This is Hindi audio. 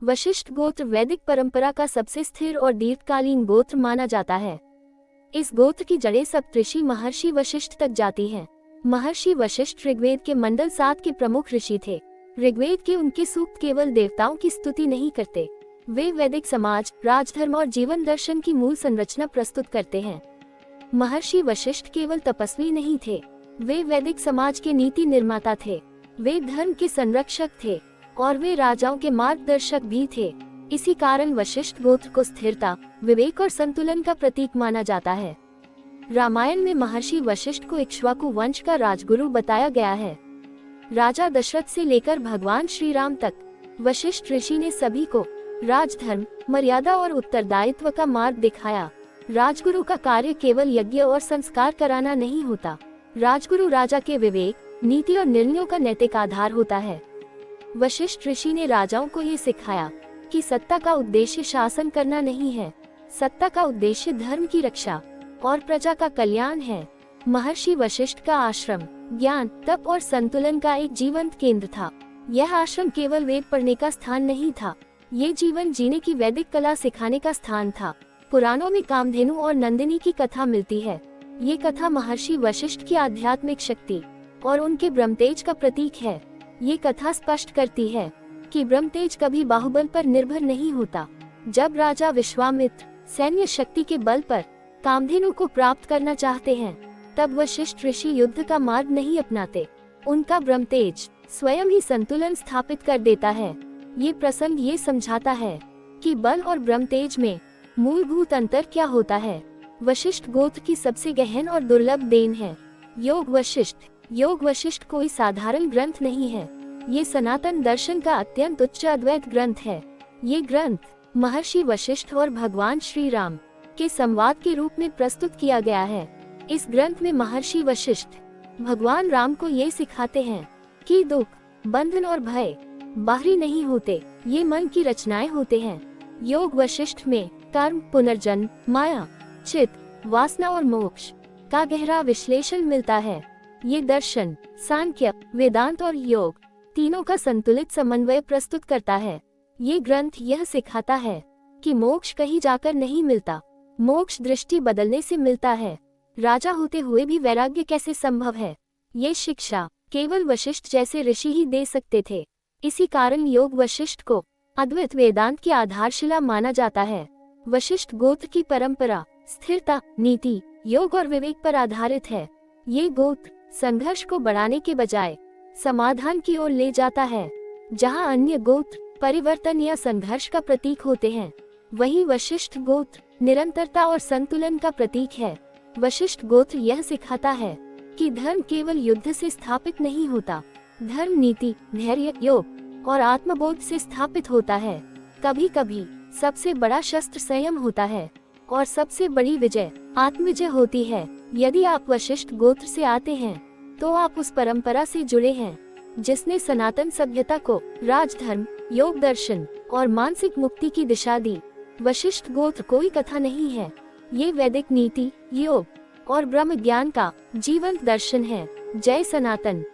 वशिष्ठ गोत्र वैदिक परंपरा का सबसे स्थिर और दीर्घकालीन गोत्र माना जाता है। इस गोत्र की जड़ें सप्तऋषि महर्षि वशिष्ठ तक जाती हैं। महर्षि वशिष्ठ ऋग्वेद के मंडल 7 के प्रमुख ऋषि थे। ऋग्वेद के उनके सूक्त केवल देवताओं की स्तुति नहीं करते, वे वैदिक समाज, राजधर्म और जीवन दर्शन की मूल संरचना प्रस्तुत करते हैं। महर्षि वशिष्ठ केवल तपस्वी नहीं थे, वे वैदिक समाज के नीति निर्माता थे। वे धर्म के संरक्षक थे और वे राजाओं के मार्गदर्शक भी थे। इसी कारण वशिष्ठ गोत्र को स्थिरता, विवेक और संतुलन का प्रतीक माना जाता है। रामायण में महर्षि वशिष्ठ को इक्ष्वाकु वंश का राजगुरु बताया गया है। राजा दशरथ से लेकर भगवान श्री राम तक वशिष्ठ ऋषि ने सभी को राजधर्म, मर्यादा और उत्तरदायित्व का मार्ग दिखाया। राजगुरु का कार्य केवल यज्ञ और संस्कार कराना नहीं होता, राजगुरु राजा के विवेक, नीति और निर्णयों का नैतिक आधार होता है। वशिष्ठ ऋषि ने राजाओं को ये सिखाया कि सत्ता का उद्देश्य शासन करना नहीं है, सत्ता का उद्देश्य धर्म की रक्षा और प्रजा का कल्याण है। महर्षि वशिष्ठ का आश्रम ज्ञान, तप और संतुलन का एक जीवंत केंद्र था। यह आश्रम केवल वेद पढ़ने का स्थान नहीं था, ये जीवन जीने की वैदिक कला सिखाने का स्थान था। पुराणों में कामधेनु और नंदिनी की कथा मिलती है। ये कथा महर्षि वशिष्ठ की आध्यात्मिक शक्ति और उनके ब्रह्मतेज का प्रतीक है। ये कथा स्पष्ट करती है कि ब्रह्मतेज कभी बाहुबल पर निर्भर नहीं होता। जब राजा विश्वामित्र सैन्य शक्ति के बल पर कामधेनु को प्राप्त करना चाहते हैं, तब वशिष्ठ ऋषि युद्ध का मार्ग नहीं अपनाते। उनका ब्रह्मतेज स्वयं ही संतुलन स्थापित कर देता है। ये प्रसंग ये समझाता है कि बल और ब्रह्मतेज में मूलभूत अंतर क्या होता है। वशिष्ठ गोत्र की सबसे गहन और दुर्लभ देन है योग वशिष्ठ। योग वशिष्ठ कोई साधारण ग्रंथ नहीं है, ये सनातन दर्शन का अत्यंत उच्च अद्वैत ग्रंथ है। ये ग्रंथ महर्षि वशिष्ठ और भगवान श्री राम के संवाद के रूप में प्रस्तुत किया गया है। इस ग्रंथ में महर्षि वशिष्ठ भगवान राम को ये सिखाते हैं कि दुख, बंधन और भय बाहरी नहीं होते, ये मन की रचनाएं होते हैं। योग वशिष्ठ में कर्म, पुनर्जन्म, माया, चित्त, वासना और मोक्ष का गहरा विश्लेषण मिलता है। ये दर्शन सांख्य, वेदांत और योग तीनों का संतुलित समन्वय प्रस्तुत करता है। ये ग्रंथ यह सिखाता है कि मोक्ष कहीं जाकर नहीं मिलता, मोक्ष दृष्टि बदलने से मिलता है। राजा होते हुए भी वैराग्य कैसे संभव है, ये शिक्षा केवल वशिष्ठ जैसे ऋषि ही दे सकते थे। इसी कारण योग वशिष्ठ को अद्वैत वेदांत की आधारशिला माना जाता है। वशिष्ठ गोत्र की परंपरा स्थिरता, नीति, योग और विवेक पर आधारित है। ये गोत्र संघर्ष को बढ़ाने के बजाय समाधान की ओर ले जाता है। जहां अन्य गोत्र परिवर्तन या संघर्ष का प्रतीक होते हैं, वहीं वशिष्ठ गोत्र निरंतरता और संतुलन का प्रतीक है। वशिष्ठ गोत्र यह सिखाता है कि धर्म केवल युद्ध से स्थापित नहीं होता, धर्म नीति, धैर्य, योग और आत्मबोध से स्थापित होता है। कभी कभी सबसे बड़ा शस्त्र संयम होता है और सबसे बड़ी विजय आत्मविजय होती है। यदि आप वशिष्ठ गोत्र से आते हैं, तो आप उस परंपरा से जुड़े हैं जिसने सनातन सभ्यता को राजधर्म, योग दर्शन और मानसिक मुक्ति की दिशा दी। वशिष्ठ गोत्र कोई कथा नहीं है, ये वैदिक नीति, योग और ब्रह्म ज्ञान का जीवंत दर्शन है। जय सनातन।